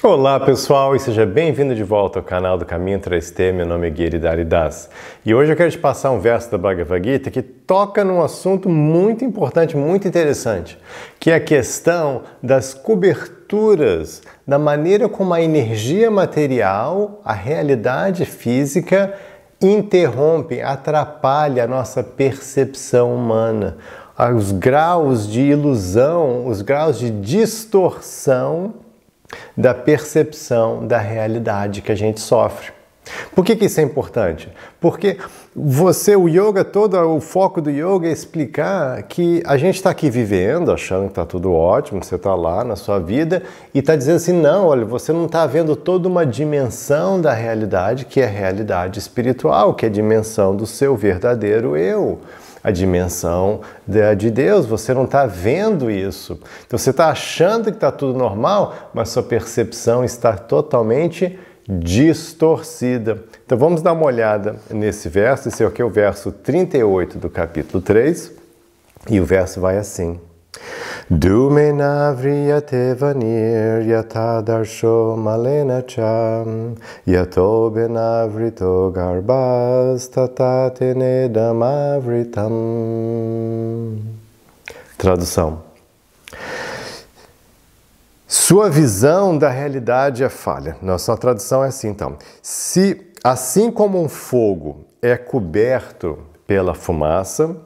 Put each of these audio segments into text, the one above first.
Olá pessoal e seja bem-vindo de volta ao canal do Caminho 3T, meu nome é Giridhari Das. E hoje eu quero te passar um verso da Bhagavad Gita que toca num assunto muito importante, muito interessante, que é a questão das coberturas, da maneira como a energia material, a realidade física, interrompe, atrapalha a nossa percepção humana. Os graus de ilusão, os graus de distorção da percepção da realidade que a gente sofre. Por que isso é importante? Porque o yoga, todo o foco do yoga é explicar que a gente está aqui vivendo, achando que está tudo ótimo, você está lá na sua vida e está dizendo assim, não, olha, você não está vendo toda uma dimensão da realidade, que é a realidade espiritual, que é a dimensão do seu verdadeiro eu. A dimensão de Deus, você não está vendo isso. Então você está achando que está tudo normal, mas sua percepção está totalmente distorcida. Então vamos dar uma olhada nesse verso, esse aqui é o verso 38 do capítulo 3, e o verso vai assim. Dumenavriyate vanir yatadarsho malena cham yato benavrito garbas tatatene damavritam. Tradução. Sua visão da realidade é falha. Nossa tradução é assim, então. Assim como um fogo é coberto pela fumaça,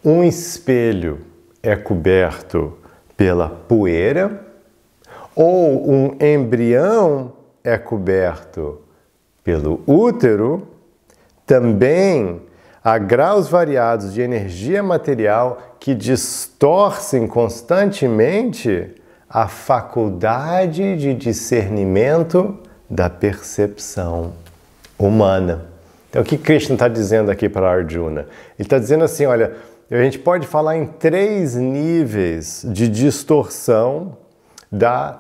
um espelho é coberto pela poeira, ou um embrião é coberto pelo útero, também há graus variados de energia material que distorcem constantemente a faculdade de discernimento da percepção humana. Então, o que Krishna está dizendo aqui para Arjuna? Ele está dizendo assim, olha, a gente pode falar em 3 níveis de distorção da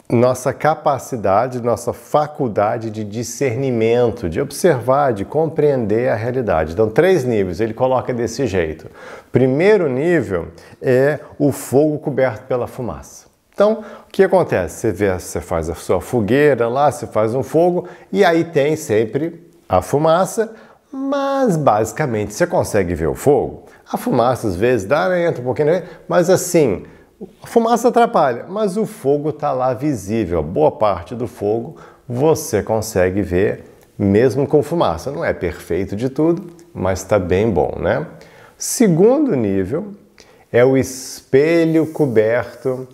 nossa capacidade, nossa faculdade de discernimento, de observar, de compreender a realidade. Então, 3 níveis, ele coloca desse jeito. Primeiro nível é o fogo coberto pela fumaça. Então, o que acontece? Você faz a sua fogueira lá, você faz um fogo, e aí tem sempre a fumaça, mas basicamente você consegue ver o fogo. A fumaça às vezes entra um pouquinho, mas assim, a fumaça atrapalha, mas o fogo está lá visível. Boa parte do fogo você consegue ver mesmo com fumaça. Não é perfeito de tudo, mas está bem bom, né? Segundo nível é o espelho coberto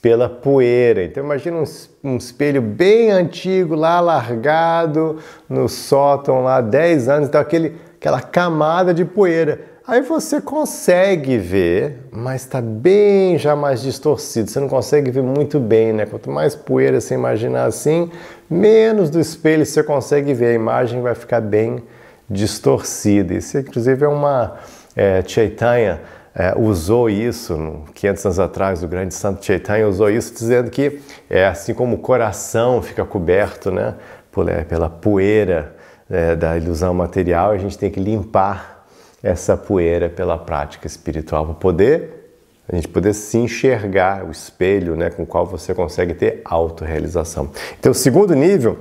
pela poeira. Então imagina um espelho bem antigo lá largado no sótão lá 10 anos, então aquela camada de poeira. Aí você consegue ver, mas está bem já mais distorcido, você não consegue ver muito bem, né? Quanto mais poeira você imaginar assim, menos do espelho você consegue ver, a imagem vai ficar bem distorcida. Isso inclusive é uma Chaitanya usou isso, 500 anos atrás, o grande santo Chaitanya usou isso, dizendo que assim como o coração fica coberto, né, pela poeira da ilusão material, a gente tem que limpar essa poeira pela prática espiritual, para a gente poder se enxergar, o espelho, né, com o qual você consegue ter autorrealização. Então, o segundo nível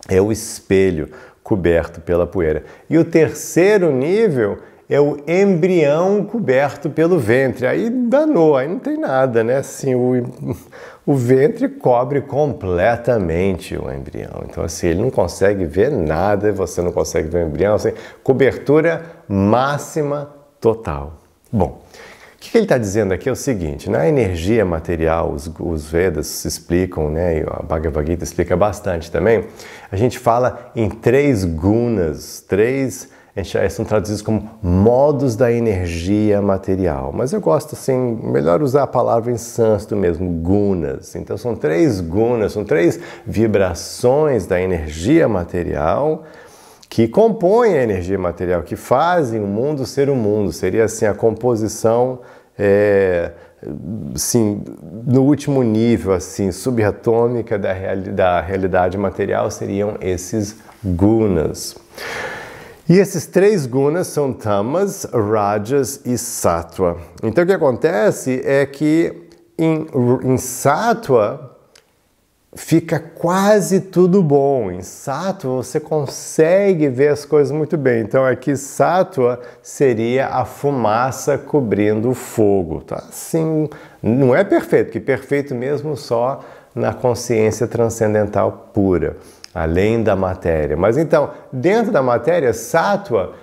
é o espelho coberto pela poeira. E o terceiro nível é o embrião coberto pelo ventre. Aí danou, aí não tem nada, né? Assim, o ventre cobre completamente o embrião. Então, assim, ele não consegue ver nada, você não consegue ver o embrião. Assim, cobertura máxima total. Bom, o que ele está dizendo aqui é o seguinte, na energia material, os Vedas explicam, né, e a Bhagavad Gita explica bastante também, a gente fala em 3 gunas, são traduzidos como modos da energia material. Mas eu gosto, assim, melhor usar a palavra em sânscrito mesmo, gunas. Então são 3 gunas, são 3 vibrações da energia material que compõem a energia material, que fazem o mundo ser o mundo. Seria assim a composição, assim, no último nível, assim, subatômica da realidade material seriam esses gunas. E esses 3 gunas são tamas, rajas e sattva. Então o que acontece é que em sattva fica quase tudo bom. Em Sattva você consegue ver as coisas muito bem. Então aqui Sattva seria a fumaça cobrindo o fogo. Tá? Assim, não é perfeito, porque perfeito mesmo só na consciência transcendental pura, além da matéria. Mas então, dentro da matéria, Sattva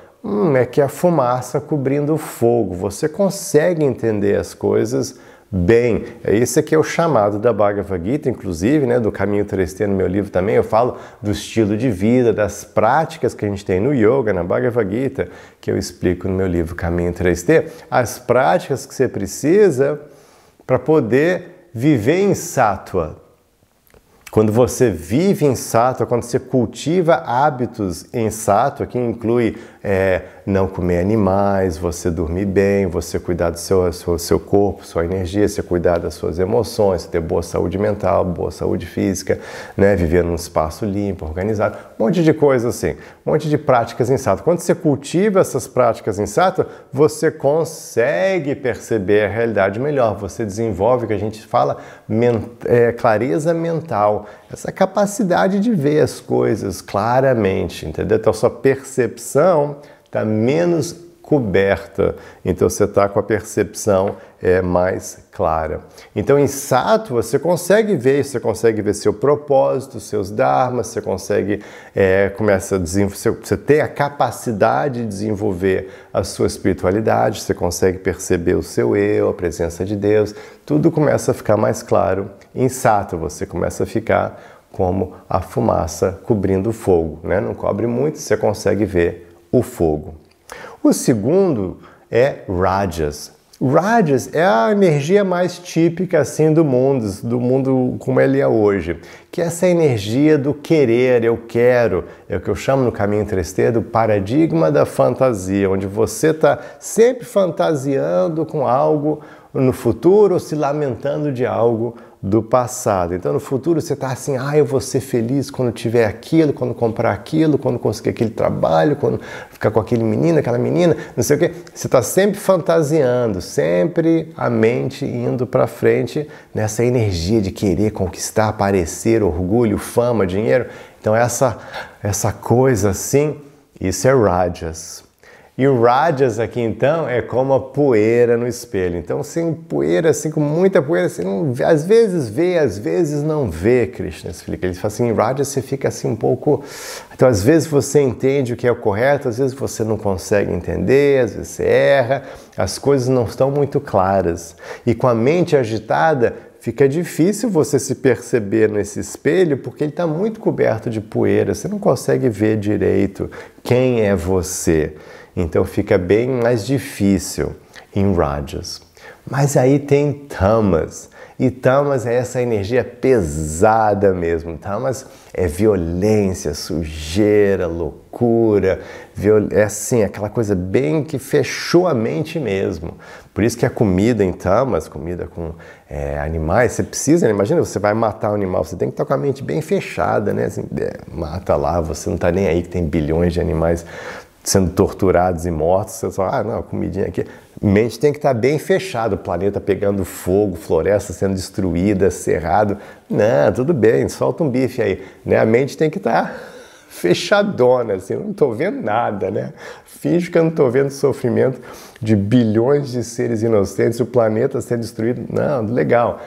é que é a fumaça cobrindo o fogo. Você consegue entender as coisas bem. Esse aqui é o chamado da Bhagavad Gita, inclusive, né, do Caminho 3T no meu livro também. Eu falo do estilo de vida, das práticas que a gente tem no yoga, na Bhagavad Gita, que eu explico no meu livro Caminho 3T, as práticas que você precisa para poder viver em Sattva. Quando você vive em Sattva, quando você cultiva hábitos em Sattva, que inclui não comer animais, você dormir bem, você cuidar do seu corpo, sua energia, você cuidar das suas emoções, ter boa saúde mental, boa saúde física, né? Viver num espaço limpo, organizado, um monte de coisa assim, um monte de práticas em Sattva. Quando você cultiva essas práticas em Sattva, você consegue perceber a realidade melhor, você desenvolve o que a gente fala clareza mental, essa capacidade de ver as coisas claramente, entendeu? Então, sua percepção está menos coberta, então você está com a percepção mais clara. Então, em Sattva, você consegue ver seu propósito, seus dharmas, você consegue, começa a desenvolver, você tem a capacidade de desenvolver a sua espiritualidade, você consegue perceber o seu eu, a presença de Deus, tudo começa a ficar mais claro. Em Sattva, você começa a ficar como a fumaça cobrindo o fogo, né? Não cobre muito, você consegue ver o fogo. O segundo é Rajas. Rajas é a energia mais típica assim do mundo como ele é hoje, que é essa energia do querer, eu quero, é o que eu chamo no Caminho 3T do paradigma da fantasia, onde você está sempre fantasiando com algo no futuro ou se lamentando de algo do passado. Então, no futuro, você está assim, eu vou ser feliz quando tiver aquilo, quando comprar aquilo, quando conseguir aquele trabalho, quando ficar com aquele menino, aquela menina, não sei o quê. Você está sempre fantasiando, sempre a mente indo para frente nessa energia de querer conquistar, aparecer, orgulho, fama, dinheiro. Então, essa coisa assim, isso é Rajas. E o Rajas aqui, então, é como a poeira no espelho. Então, sem poeira, assim, com muita poeira, você não vê, às vezes vê, às vezes não vê, Krishna explica. Ele fala assim, em Rajas você fica assim um pouco... Então, às vezes você entende o que é o correto, às vezes você não consegue entender, às vezes você erra, as coisas não estão muito claras. E com a mente agitada, fica difícil você se perceber nesse espelho porque ele está muito coberto de poeira, você não consegue ver direito quem é você. Então fica bem mais difícil em Rajas. Mas aí tem Tamas. E Tamas é essa energia pesada mesmo. Tamas é violência, sujeira, loucura. É assim, aquela coisa bem que fechou a mente mesmo. Por isso que a comida em Tamas, comida com animais, você precisa, imagina, você vai matar um animal, você tem que estar com a mente bem fechada, né? Assim, mata lá, você não está nem aí que tem bilhões de animais sendo torturados e mortos, você só, não, comidinha aqui. Mente tem que estar bem fechada, o planeta pegando fogo, floresta sendo destruída, cerrado. Não, tudo bem, solta um bife aí. Né? A mente tem que estar fechadona, assim, eu não estou vendo nada, né? Finge que eu não estou vendo o sofrimento de bilhões de seres inocentes, o planeta sendo destruído. Não, legal.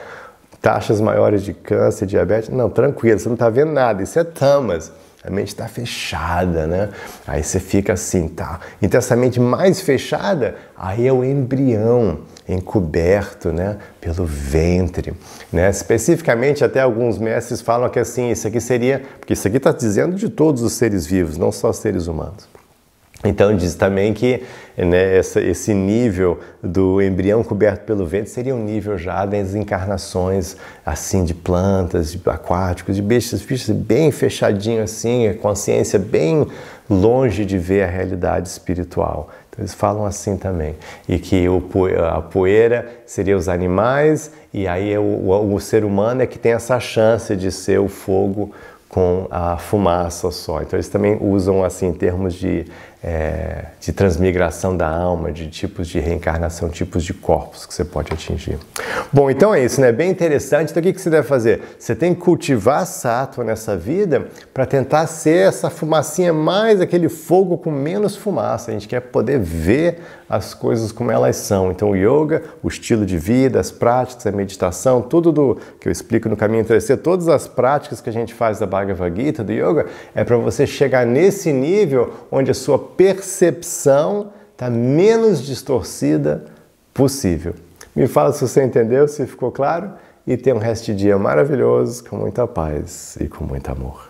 Taxas maiores de câncer, diabetes, não, tranquilo, você não está vendo nada, isso é Tamas. A mente está fechada, né? Aí você fica assim, tá? Então essa mente mais fechada, aí é o embrião encoberto, né? Pelo ventre, né? Especificamente, até alguns mestres falam que assim, isso aqui seria... Porque isso aqui está dizendo de todos os seres vivos, não só seres humanos. Então diz também que, né, esse nível do embrião coberto pelo ventre seria um nível já das encarnações assim de plantas, de aquáticos, de bichos bem fechadinho assim, a consciência bem longe de ver a realidade espiritual. Então eles falam assim também. E que a poeira seria os animais e aí o ser humano é que tem essa chance de ser o fogo com a fumaça só. Então eles também usam assim em termos de de transmigração da alma, de tipos de reencarnação, tipos de corpos que você pode atingir. Bom, então é isso, né? Bem interessante. Então o que você deve fazer? Você tem que cultivar sattva nessa vida para tentar ser essa fumacinha mais aquele fogo com menos fumaça. A gente quer poder ver as coisas como elas são. Então o yoga, o estilo de vida, as práticas, a meditação, tudo que eu explico no Caminho Terceiro, todas as práticas que a gente faz da Bhagavad Gita, do yoga, é para você chegar nesse nível onde a sua percepção está menos distorcida possível. Me fala se você entendeu, se ficou claro, e tenha um resto de dia maravilhoso, com muita paz e com muito amor.